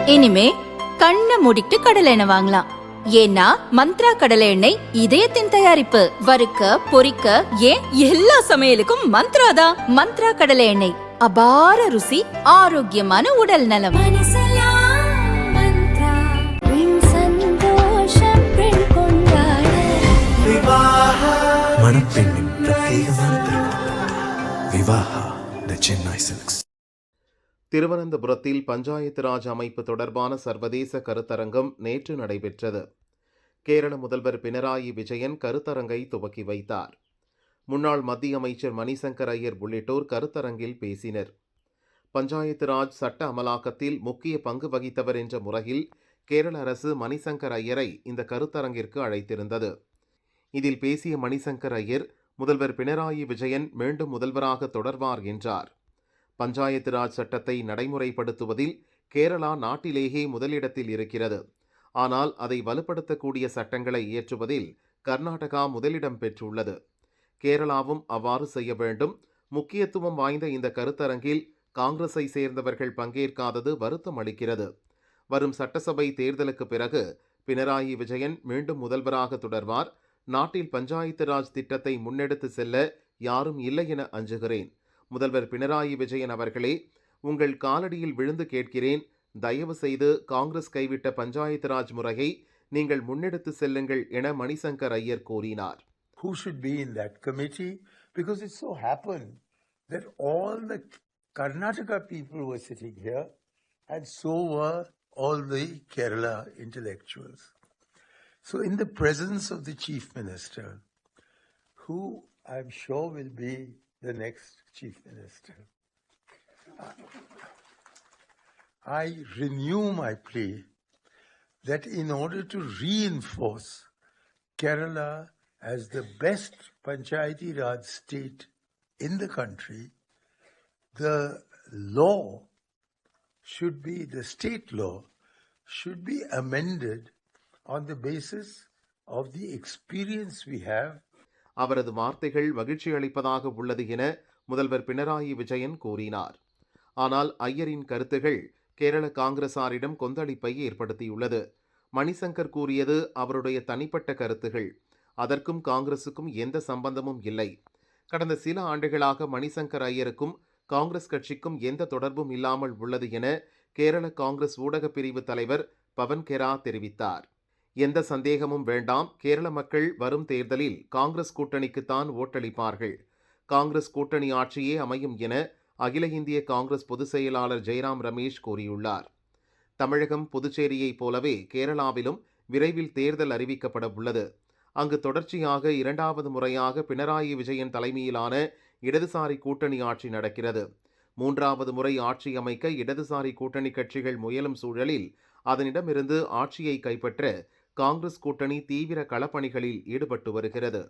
இனிமே கண்ணை மூடிட்டு கடலை எண்ணெய் வாங்கலாம். ஏன்னா மந்த்ரா கடலை எண்ணெய் இதயத்தின் தயாரிப்பு. வறுக்க பொரிக்க ஏன் எல்லா சமையலுக்கும் மந்த்ரா தான். மந்த்ரா கடலை எண்ணெய், அபார ருசி, ஆரோக்கியமான உடல் நலம். மணப்பெண்ணின் பிரத்யேகமான திருமணம் விவாஹா தி சென்னை சில்க்ஸ். திருவனந்தபுரத்தில் பஞ்சாயத்து ராஜ் அமைப்பு தொடர்பான சர்வதேச கருத்தரங்கம் நேற்று நடைபெற்றது. கேரள முதல்வர் பினராயி விஜயன் கருத்தரங்கை துவக்கி வைத்தார். முன்னாள் மத்திய அமைச்சர் மணிசங்கர் ஐயர் உள்ளிட்டோர் கருத்தரங்கில் பேசினர். பஞ்சாயத்து ராஜ் சட்ட அமலாக்கத்தில் முக்கிய பங்கு வகித்தவர் என்ற முறையில் கேரள அரசு மணிசங்கர் ஐயரை இந்த கருத்தரங்கிற்கு அழைத்திருந்தது. இதில் பேசிய மணிசங்கர் ஐயர், முதல்வர் பினராயி விஜயன் மீண்டும் முதல்வராக தொடர்வார் என்றார். பஞ்சாயத்து ராஜ் சட்டத்தை நடைமுறைப்படுத்துவதில் கேரளா நாட்டிலேயே முதலிடத்தில் இருக்கிறது. ஆனால் அதை வலுப்படுத்தக்கூடிய சட்டங்களை இயற்றுவதில் கர்நாடகா முதலிடம் பெற்றுள்ளது. கேரளாவும் அவ்வாறு செய்ய வேண்டும். முக்கியத்துவம் வாய்ந்த இந்த கருத்தரங்கில் காங்கிரஸை சேர்ந்தவர்கள் பங்கேற்காதது வருத்தம் அளிக்கிறது. வரும் சட்டசபை தேர்தலுக்கு பிறகு பினராயி விஜயன் மீண்டும் முதல்வராக தொடர்வார். நாட்டில் பஞ்சாயத்து ராஜ் திட்டத்தை முன்னெடுத்து செல்ல யாரும் இல்லை என அஞ்சுகிறேன். முதல்வர் பினராயி விஜயன் அவர்களே, உங்கள் காலடியில் விழுந்து கேட்கிறேன், தயவு செய்து காங்கிரஸ் கைவிட்ட பஞ்சாயத்து ராஜ் முறையை நீங்கள் முன்னெடுத்து செல்லுங்கள் என மணிசங்கர் ஐயர் கூறினார். Who should be in that committee? Because it so happened that all the Karnataka people were sitting here and so were all the Kerala intellectuals. So in the presence of the Chief Minister, who I'm sure will be the next Chief Minister, I renew my plea that in order to reinforce Kerala as the best Panchayati Raj state in the country, the law should be, the state law should be amended on the basis of the experience we have. அவரது வார்த்தைகள் மகிழ்ச்சி அளிப்பதாக உள்ளது என முதல்வர் பினராயி விஜயன் கூறினார். ஆனால் ஐயரின் கருத்துகள் கேரள காங்கிரசாரிடம் கொந்தளிப்பை ஏற்படுத்தியுள்ளது. மணிசங்கர் கூறியது அவருடைய தனிப்பட்ட கருத்துகள். அதற்கும் காங்கிரசுக்கும் எந்த சம்பந்தமும் இல்லை. கடந்த சில ஆண்டுகளாக மணிசங்கர் ஐயருக்கும் காங்கிரஸ் கட்சிக்கும் எந்த தொடர்பும் இல்லாமல் உள்ளது என கேரள காங்கிரஸ் ஊடகப் பிரிவு தலைவர் பவன் கெரா தெரிவித்தார். எந்த சந்தேகமும் வேண்டாம், கேரள மக்கள் வரும் தேர்தலில் காங்கிரஸ் கூட்டணிக்குத்தான் ஓட்டளிப்பார்கள். காங்கிரஸ் கூட்டணி ஆட்சியே அமையும் என அகில இந்திய காங்கிரஸ் பொதுச் செயலாளர் ஜெய்ராம் ரமேஷ் கூறியுள்ளார். தமிழகம், புதுச்சேரியைப் போலவே கேரளாவிலும் விரைவில் தேர்தல் அறிவிக்கப்பட உள்ளது. அங்கு தொடர்ச்சியாக 2வது முறையாக பினராயி விஜயன் தலைமையிலான இடதுசாரி கூட்டணி ஆட்சி நடக்கிறது. 3வது முறை ஆட்சி அமைக்க இடதுசாரி கூட்டணி கட்சிகள் முயலும் சூழலில் அதனிடமிருந்து ஆட்சியை கைப்பற்ற காங்கிரஸ் கூட்டணி தீவிர களப்பணிகளில் ஈடுபட்டு வருகிறது.